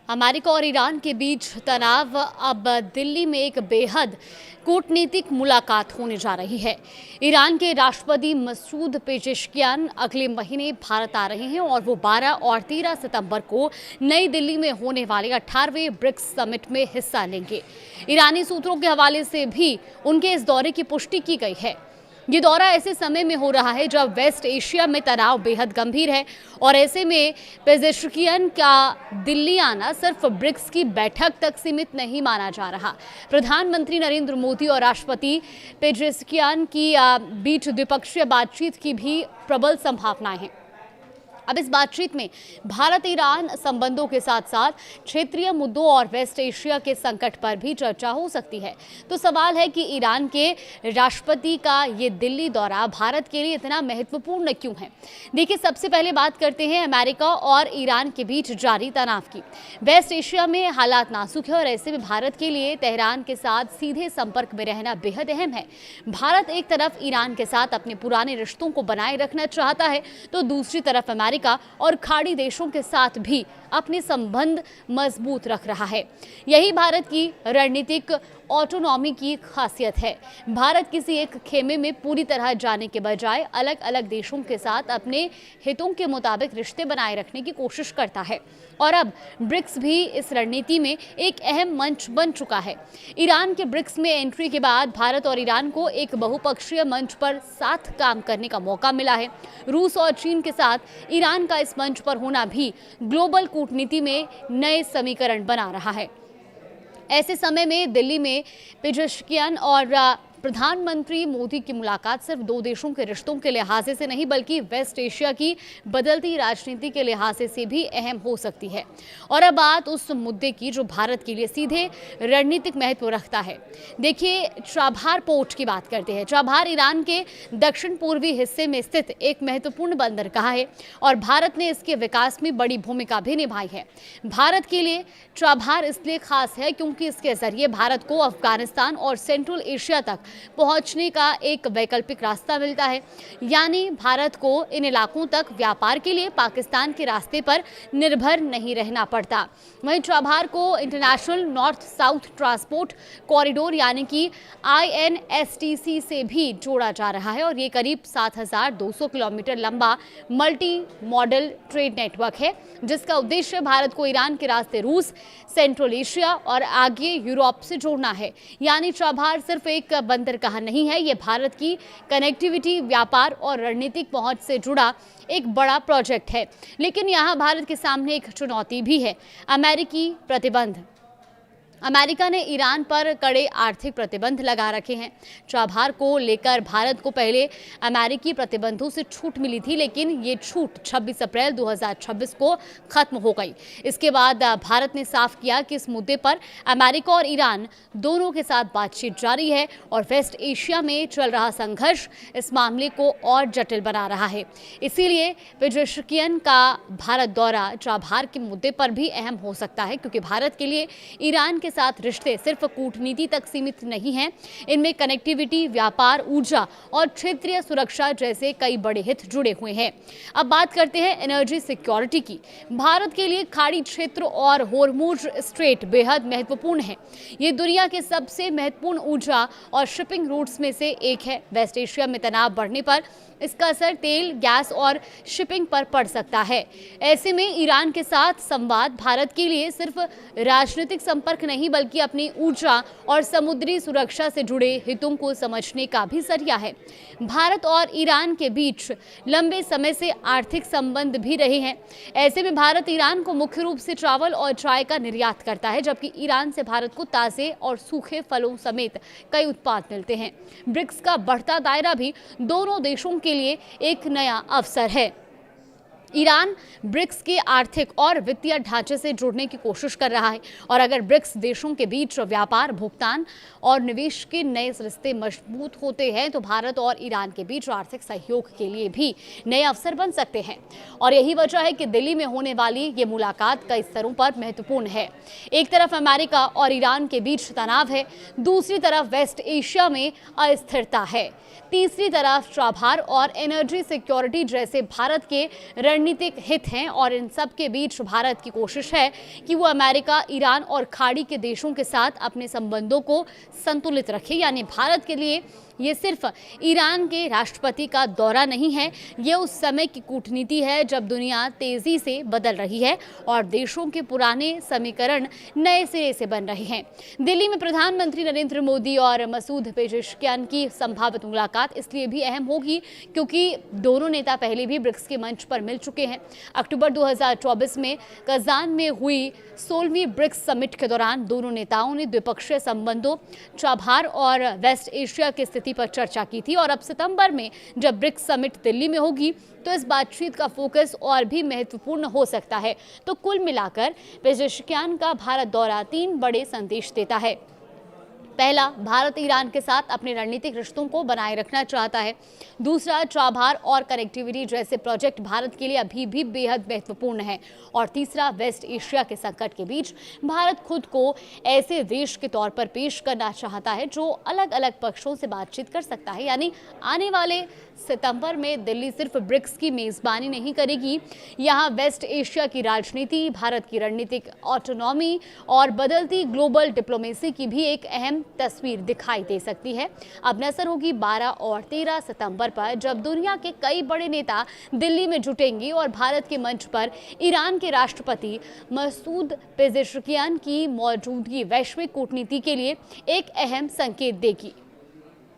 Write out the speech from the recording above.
America और Iran के बीच तनाव अब दिल्ली में एक बेहद कूटनीतिक मुलाकात होने जा रही है। ईरान के राष्ट्रपति मसूद पेजेश्कियान अगले महीने भारत आ रहे हैं और वो 12 और 13 सितंबर को नई दिल्ली में होने वाले 18वें ब्रिक्स समिट में हिस्सा लेंगे। ईरानी सूत्रों के हवाले से भी उनके इस दौरे की पुष्टि की गई है। ये दौरा ऐसे समय में हो रहा है जब वेस्ट एशिया में तनाव बेहद गंभीर है और ऐसे में पेजेश्कियान का दिल्ली आना सिर्फ ब्रिक्स की बैठक तक सीमित नहीं माना जा रहा। प्रधानमंत्री नरेंद्र मोदी और राष्ट्रपति पेजेश्कियान की बीच द्विपक्षीय बातचीत की भी प्रबल संभावनाएं हैं। अब इस बातचीत में भारत ईरान संबंधों के साथ साथ क्षेत्रीय मुद्दों और वेस्ट एशिया के संकट पर भी चर्चा हो सकती है। तो सवाल है कि ईरान के राष्ट्रपति का ये दिल्ली दौरा भारत के लिए इतना महत्वपूर्ण क्यों है। देखिए, सबसे पहले बात करते हैं अमेरिका और ईरान के बीच जारी तनाव की। वेस्ट एशिया में हालात नाजुक है और ऐसे में भारत के लिए तेहरान के साथ सीधे संपर्क में रहना बेहद अहम है। भारत एक तरफ ईरान के साथ अपने पुराने रिश्तों को बनाए रखना चाहता है तो दूसरी तरफ अमेरिका और खाड़ी देशों के साथ भी अपने संबंध मजबूत रख रहा है। यही भारत की रणनीतिक ऑटोनॉमी की खासियत है। भारत किसी एक खेमे में पूरी तरह जाने के बजाय अलग अलग देशों के साथ अपने हितों के मुताबिक रिश्ते बनाए रखने की कोशिश करता है और अब ब्रिक्स भी इस रणनीति में एक अहम मंच बन चुका है। ईरान के ब्रिक्स में एंट्री के बाद भारत और ईरान को एक बहुपक्षीय मंच पर साथ काम करने का मौका मिला है। रूस और चीन के साथ ईरान का इस मंच पर होना भी ग्लोबल कूटनीति में नए समीकरण बना रहा है। ऐसे समय में दिल्ली में पेजेश्कियान और प्रधानमंत्री मोदी की मुलाकात सिर्फ दो देशों के रिश्तों के लिहाजे से नहीं बल्कि वेस्ट एशिया की बदलती राजनीति के लिहाजे से भी अहम हो सकती है। और अब बात उस मुद्दे की जो भारत के लिए सीधे रणनीतिक महत्व रखता है। देखिए, चाबहार पोर्ट की बात करते हैं। चाबहार ईरान के दक्षिण पूर्वी हिस्से में स्थित एक महत्वपूर्ण बंदरगाह है और भारत ने इसके विकास में बड़ी भूमिका भी निभाई है। भारत के लिए चाबहार इसलिए खास है क्योंकि इसके जरिए भारत को अफगानिस्तान और सेंट्रल एशिया तक पहुंचने का एक वैकल्पिक रास्ता मिलता है। यानी भारत को इन इलाकों तक व्यापार के लिए पाकिस्तान के रास्ते पर निर्भर नहीं रहना पड़ता। वहीं चाबहार को international north south transport corridor यानी कि INSTC से भी जोड़ा जा रहा है और ये करीब 7,200 किलोमीटर लंबा मल्टी मॉडल ट्रेड नेटवर्क है जिसका उद्देश्य भारत को ईरान के रास्ते रूस, सेंट्रल एशिया और आगे यूरोप से जोड़ना है। यानी चाबहार सिर्फ एक बंदरगाह नहीं है, ये भारत की कनेक्टिविटी, व्यापार और रणनीतिक पहुंच से जुड़ा एक बड़ा प्रोजेक्ट है। लेकिन यहाँ भारत के सामने एक चुनौती भी है, अमेरिकी प्रतिबंध। अमेरिका ने ईरान पर कड़े आर्थिक प्रतिबंध लगा रखे हैं। चाबहार को लेकर भारत को पहले अमेरिकी प्रतिबंधों से छूट मिली थी, लेकिन ये छूट 26 अप्रैल 2026 को खत्म हो गई। इसके बाद भारत ने साफ किया कि इस मुद्दे पर अमेरिका और ईरान दोनों के साथ बातचीत जारी है और वेस्ट एशिया में चल रहा संघर्ष इस मामले को और जटिल बना रहा है। इसीलिए पेजेश्कियान का भारत दौरा चाबहार के मुद्दे पर भी अहम हो सकता है क्योंकि भारत के लिए ईरान के साथ रिश्ते सिर्फ कूटनीति तक सीमित नहीं हैं। इनमें कनेक्टिविटी, व्यापार, ऊर्जा और क्षेत्रीय सुरक्षा जैसे कई बड़े हित जुड़े हुए हैं। अब बात करते हैं एनर्जी सिक्योरिटी की। भारत के लिए खाड़ी क्षेत्र और होर्मुज स्ट्रेट बेहद महत्वपूर्ण है। ये दुनिया के सबसे महत्वपूर्ण ऊर्जा और शिपिंग रूट्स में से एक है। वेस्ट एशिया में तनाव बढ़ने पर इसका असर तेल, गैस और शिपिंग पर पड़ सकता है। ऐसे में ईरान के साथ संवाद भारत के लिए सिर्फ राजनीतिक संपर्क नहीं बल्कि अपनी ऊर्जा और समुद्री सुरक्षा से जुड़े हितों को समझने का भी जरिया है। भारत और ईरान के बीच लंबे समय से आर्थिक संबंध भी रहे हैं। ऐसे में भारत ईरान को मुख्य रूप से चावल और चाय का निर्यात करता है जबकि ईरान से भारत को ताजे और सूखे फलों समेत कई उत्पाद मिलते हैं। ब्रिक्स का बढ़ता दायरा भी दोनों देशों के लिए एक नया अवसर है। ईरान ब्रिक्स के आर्थिक और वित्तीय ढांचे से जुड़ने की कोशिश कर रहा है और अगर ब्रिक्स देशों के बीच व्यापार, भुगतान और निवेश के नए रिश्ते मजबूत होते हैं तो भारत और ईरान के बीच आर्थिक सहयोग के लिए भी नए अवसर बन सकते हैं। और यही वजह है कि दिल्ली में होने वाली ये मुलाकात कई स्तरों पर महत्वपूर्ण है। एक तरफ अमेरिका और ईरान के बीच तनाव है, दूसरी तरफ वेस्ट एशिया में अस्थिरता है, तीसरी तरफ चाबहार और एनर्जी सिक्योरिटी जैसे भारत के रणनीतिक हित हैं और इन सब के बीच भारत की कोशिश है कि वो अमेरिका, ईरान और खाड़ी के देशों के साथ अपने संबंधों को संतुलित रखे। यानी भारत के लिए ये सिर्फ ईरान के राष्ट्रपति का दौरा नहीं है, ये उस समय की कूटनीति है जब दुनिया तेजी से बदल रही है और देशों के पुराने समीकरण नए सिरे से बन रहे हैं। दिल्ली में प्रधानमंत्री नरेंद्र मोदी और मसूद पेजेश्कियान की संभावित मुलाकात इसलिए भी अहम होगी क्योंकि दोनों नेता पहले भी ब्रिक्स के मंच पर मिल चुके हैं। अक्टूबर 2024 में कजान में हुई 16वीं ब्रिक्स समिट के दौरान दोनों नेताओं ने द्विपक्षीय संबंधों, चाबहार और वेस्ट एशिया की स्थिति पर चर्चा की थी और अब सितंबर में जब ब्रिक्स समिट दिल्ली में होगी तो इस बातचीत का फोकस और भी महत्वपूर्ण हो सकता है। तो कुल मिलाकर पेजेश्कियान का भारत दौरा 3 बड़े संदेश देता है। पहला, भारत ईरान के साथ अपने रणनीतिक रिश्तों को बनाए रखना चाहता है। दूसरा, चाबहार और कनेक्टिविटी जैसे प्रोजेक्ट भारत के लिए अभी भी बेहद महत्वपूर्ण है। और तीसरा, वेस्ट एशिया के संकट के बीच भारत खुद को ऐसे देश के तौर पर पेश करना चाहता है जो अलग अलग पक्षों से बातचीत कर सकता है। यानी आने वाले सितंबर में दिल्ली सिर्फ ब्रिक्स की मेजबानी नहीं करेगी, यहाँ वेस्ट एशिया की राजनीति, भारत की रणनीतिक ऑटोनॉमी और बदलती ग्लोबल डिप्लोमेसी की भी एक अहम तस्वीर दिखाई दे सकती है। अब नजर होगी 12 और 13 सितंबर पर जब दुनिया के कई बड़े नेता दिल्ली में जुटेंगे और भारत के मंच पर ईरान के राष्ट्रपति मसूद पेजेश्कियान की मौजूदगी वैश्विक कूटनीति के लिए एक अहम संकेत देगी।